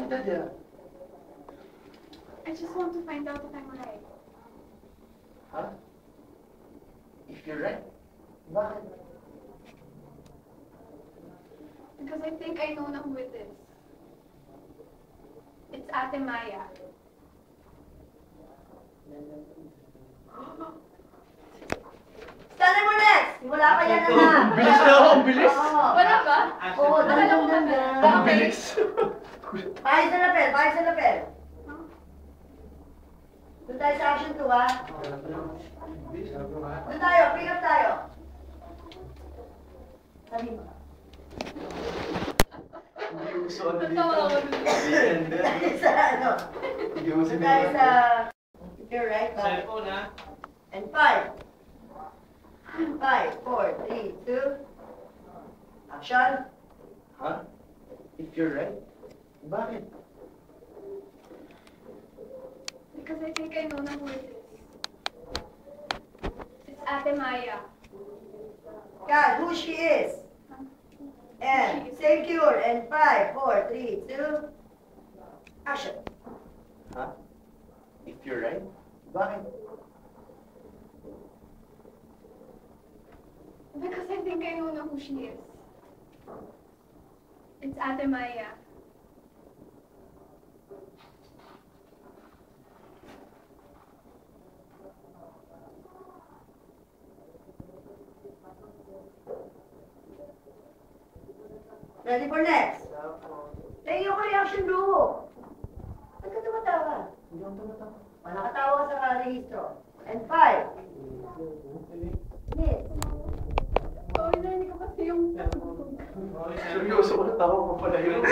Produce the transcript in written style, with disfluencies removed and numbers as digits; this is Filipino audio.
punta dyan? I just want to find out if I'm right. Huh? If you're right? Bakit? Because I think I know na who it is. It's Ate Maya. Stanley mo next! Wala pa yan na. Bilis na ako, ang bilis! Oo. Wala ba? Oo, Akala ko dang ba? Ang bilis! Pahay sa lapel, pahay sa lapel. Doon tayo sa action 2, ha? Doon tayo, pick up tayo. Sabi mo. Hindi uso ano dito. Natawa ako dun. Tayo sa ano? Hindi uso Doon tayo dito. sa... You're right, ha? Cellphone, ha? And 5. 5, 4, 3, 2. Action. Huh? If you're right? Bakit? Because I think I know na who it is. It's Ate Maya. God, who she is. And same cure. And 5, 4, 3, 2. Action. Huh? If you're right? Bakit? Because I think I know na who she is. It's Ate Maya. Ready for next? Tingin ko reaction bro. Ba't ka tumatawa? Hindi ako tumatawa. Nakatawa ka sa rehistro. And 5. Miss. Oo, hindi ko kasi yung... Seryoso ko na tawa ko pala yun.